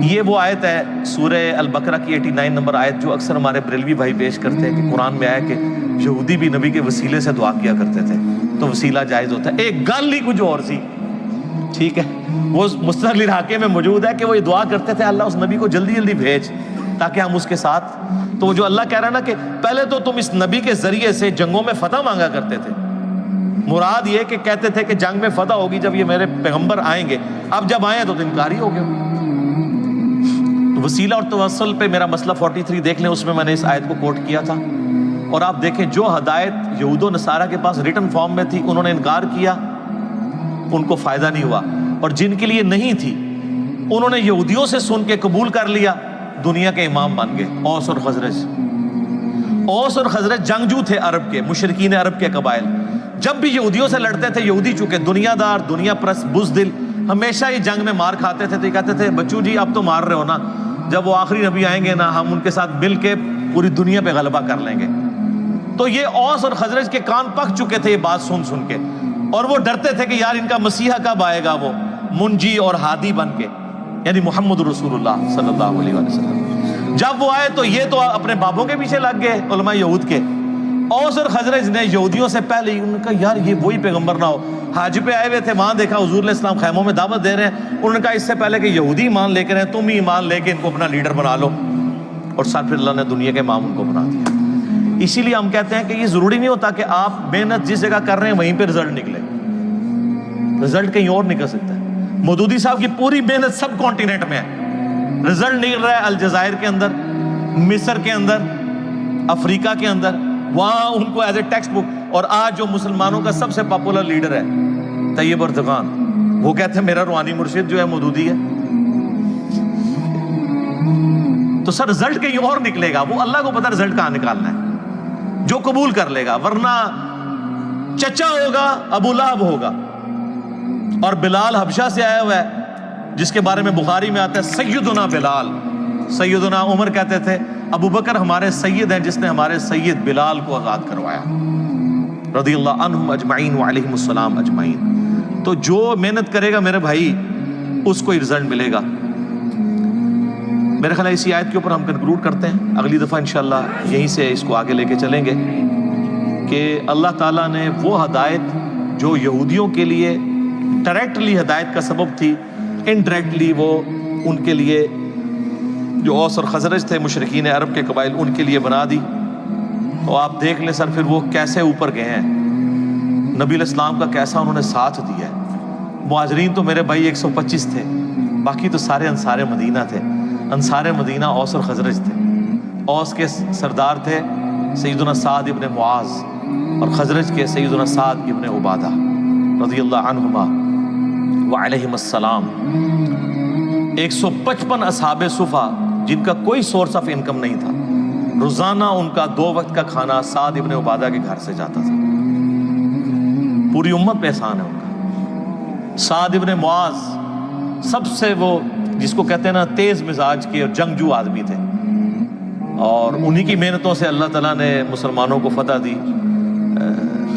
یہ وہ آیت ہے سورہ البقرہ کی 89 نمبر آیت جو اکثر ہمارے بریلوی بھائی پیش کرتے ہیں کہ قرآن میں آیا کہ یہودی بھی نبی کے وسیلے سے دعا کیا کرتے تھے، تو وسیلہ جائز ہوتا ہے۔ ایک گل ہی کچھ اور سی، ٹھیک ہے، وہ مستقل حاکے میں موجود ہے کہ وہ یہ دعا کرتے تھے اللہ اس نبی کو جلدی جلدی بھیج تاکہ ہم اس کے ساتھ۔ تو وہ جو اللہ کہہ رہا ہے نا کہ پہلے تو تم اس نبی کے ذریعے سے جنگوں میں فتح مانگا کرتے تھے، مراد یہ کہ کہتے تھے کہ جنگ میں فتح ہوگی جب یہ میرے پیغمبر آئیں گے، اب جب آئے تو انکاری ہو گئے۔ تو وسیلہ اور توسل پہ میرا مسئلہ 43 دیکھ لیں، اس میں نے اس آیت کو کوٹ کیا تھا، اور آپ دیکھیں جو ہدایت یہود و نصارہ کے پاس ریٹن فارم میں تھی انہوں نے انکار کیا، ان کو فائدہ نہیں ہوا، اور جن کے لیے نہیں تھی انہوں نے یہودیوں سے سن کے قبول کر لیا، دنیا کے امام بن گئے۔ اوس اور خزرج، اوس اور خزرج جنگجو تھے عرب کے، مشرکین عرب کے قبائل، جب بھی یہودیوں سے لڑتے تھے، یہودی چونکہ دنیا دار، دنیا پرست، بزدل، ہمیشہ یہ جنگ میں مار کھاتے تھے، تو یہ کہتے تھے بچو جی اب تو مار رہے ہو نا، جب وہ آخری نبی آئیں گے نا ہم ان کے ساتھ مل کے پوری دنیا پہ غلبہ کر لیں گے۔ تو یہ اوس اور خزرج کے کان پک چکے تھے یہ بات سن سن کے، اور وہ ڈرتے تھے کہ یار ان کا مسیحا کب آئے گا، وہ منجی اور ہادی بن کے، یعنی محمد رسول اللہ صلی اللہ علیہ وسلم۔ جب وہ آئے تو یہ تو اپنے بابوں کے پیچھے لگ گئے علماء یہود کے۔ اوس اور خزرج نے یہودیوں سے پہلے ہی انہوں نے کہا یار یہ وہی پیغمبر نہ ہو، حج پہ آئے ہوئے تھے، وہاں دیکھا حضور علیہ السلام خیموں میں دعوت دے رہے ہیں، انہوں نے کہا اس سے پہلے کہ یہودی ایمان لے کے رہے تم ہی ایمان لے کے ان کو اپنا لیڈر بنا لو، اور ساتھ پھر اللہ نے دنیا کے امام ان کو بنا دیا۔ اسی لیے ہم کہتے ہیں کہ یہ ضروری نہیں ہوتا کہ آپ محنت جس جگہ کر رہے ہیں وہیں پہ رزلٹ نکلے، رزلٹ کہیں اور نکل سکتا ہے۔ مودودی صاحب کی پوری محنت سب کانٹیننٹ میں ہے، رزلٹ نکل رہا ہے الجزائر کے اندر، مصر کے اندر، افریقہ کے اندر، وہاں ان کو ایز اے ٹیکسٹ بک۔ اور آج جو مسلمانوں کا سب سے پاپولر لیڈر ہے طیب اردگان، وہ کہتے ہیں میرا روحانی مرشد جو ہے مودودی ہے۔ تو سر رزلٹ کہیں اور نکلے گا، وہ اللہ کو پتہ رزلٹ کہاں نکالنا ہے، جو قبول کر لے گا، ورنہ چچا ہوگا ابو لہب ہوگا۔ اور بلال حبشہ سے آیا ہوا ہے جس کے بارے میں بخاری میں آتا ہے سیدنا بلال، سیدنا عمر کہتے تھے ابو بکر ہمارے سید ہیں جس نے ہمارے سید بلال کو آزاد کروایا، رضی اللہ عنہم اجمعین وعلیہم السلام اجمعین۔ تو جو محنت کرے گا میرے بھائی اس کو رزلٹ ملے گا۔ میرے خیال ہے اسی آیت کے اوپر ہم کنکلوڈ کرتے ہیں، اگلی دفعہ انشاءاللہ یہیں سے اس کو آگے لے کے چلیں گے کہ اللہ تعالیٰ نے وہ ہدایت جو یہودیوں کے لیے ڈائریکٹلی ہدایت کا سبب تھی، انڈائریکٹلی وہ ان کے لیے جو اوس اور خزرج تھے مشرکین عرب کے قبائل ان کے لیے بنا دی۔ اور آپ دیکھ لیں سر پھر وہ کیسے اوپر گئے ہیں، نبی علیہ السلام کا کیسا انہوں نے ساتھ دیا ہے۔ مہاجرین تو میرے بھائی 125 تھے، باقی تو سارے انصار مدینہ تھے۔ انصار مدینہ اوس اور خزرج تھے، اوس کے سردار تھے سیدنا سعد ابن معاذ، اور خزرج کے سیدنا سعد ابن عبادہ رضی اللہ عنہما وعلیہم السلام۔ 155 اصحاب صفا جن کا کوئی سورس آف انکم نہیں تھا، روزانہ ان کا 2 وقت کا کھانا سعد ابن عبادہ کے گھر سے جاتا تھا۔ پوری امت پہ احسان ہے ان کا۔ سعد ابن معاذ سب سے وہ جس کو کہتے ہیں نا تیز مزاج کے اور جنگجو آدمی تھے، اور انہی کی محنتوں سے اللہ تعالیٰ نے مسلمانوں کو فتح دی۔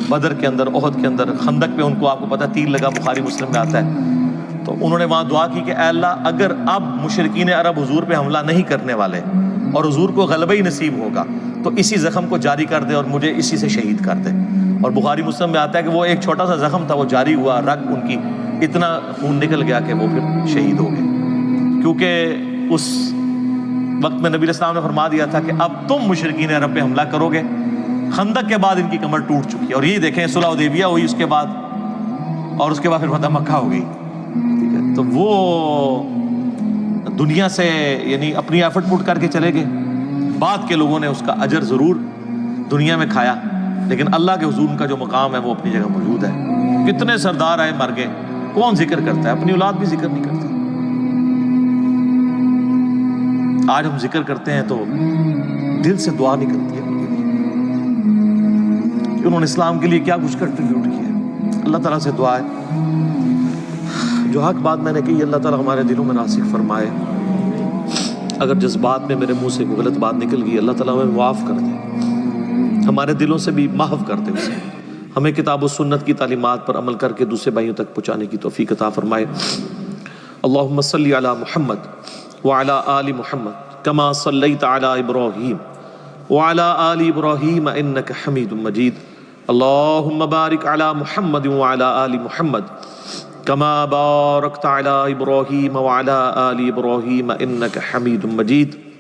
بدر کے اندر، احد کے اندر، خندق پہ ان کو آپ کو پتہ تیر لگا، بخاری مسلم میں آتا ہے۔ تو انہوں نے وہاں دعا کی کہ اے اللہ اگر اب مشرکین عرب حضور پہ حملہ نہیں کرنے والے اور حضور کو غلبہ ہی نصیب ہوگا تو اسی زخم کو جاری کر دے اور مجھے اسی سے شہید کر دے۔ اور بخاری مسلم میں آتا ہے کہ وہ ایک چھوٹا سا زخم تھا، وہ جاری ہوا، رگ ان کی اتنا خون نکل گیا کہ وہ پھر شہید ہو گئے، کیونکہ اس وقت میں نبی علیہ السلام نے فرما دیا تھا کہ اب تم مشرکین عرب پہ حملہ کرو گے۔ خندق کے بعد ان کی کمر ٹوٹ چکی ہے، اور یہ دیکھیں صلح حدیبیہ ہوئی اس کے بعد، اور اس کے بعد پھر فتح مکہ ہو گئی، ٹھیک ہے۔ تو وہ دنیا سے یعنی اپنی ایفرٹ پٹ کر کے چلے گئے، بعد کے لوگوں نے اس کا اجر ضرور دنیا میں کھایا، لیکن اللہ کے حضور ان کا جو مقام ہے وہ اپنی جگہ موجود ہے۔ کتنے سردار آئے مر گئے، کون ذکر کرتا ہے؟ اپنی اولاد بھی ذکر نہیں کرتی۔ آج ہم ذکر کرتے ہیں تو دل سے دعا نکلتی ہے کہ انہوں نے اسلام کے لیے کیا کچھ کنٹریبیوٹ کیا۔ اللہ تعالیٰ سے دعا ہے جو حق بات میں نے کہی اللہ تعالیٰ ہمارے دلوں میں راسخ فرمائے، اگر جذبات میں میرے منہ سے کوئی غلط بات نکل گئی اللہ تعالیٰ ہمیں معاف کر دے، ہمارے دلوں سے بھی محو کر دے اسے، ہمیں کتاب و سنت کی تعلیمات پر عمل کر کے دوسرے بھائیوں تک پہنچانے کی توفیق عطا فرمائے۔ اللہم صلی علی محمد وعلى آل محمد كما صليت على إبراهيم وعلى آل إبراهيم إنك حميد مجيد اللهم بارك على محمد وعلى آل محمد كما باركت على إبراهيم وعلى آل إبراهيم إنك حميد مجيد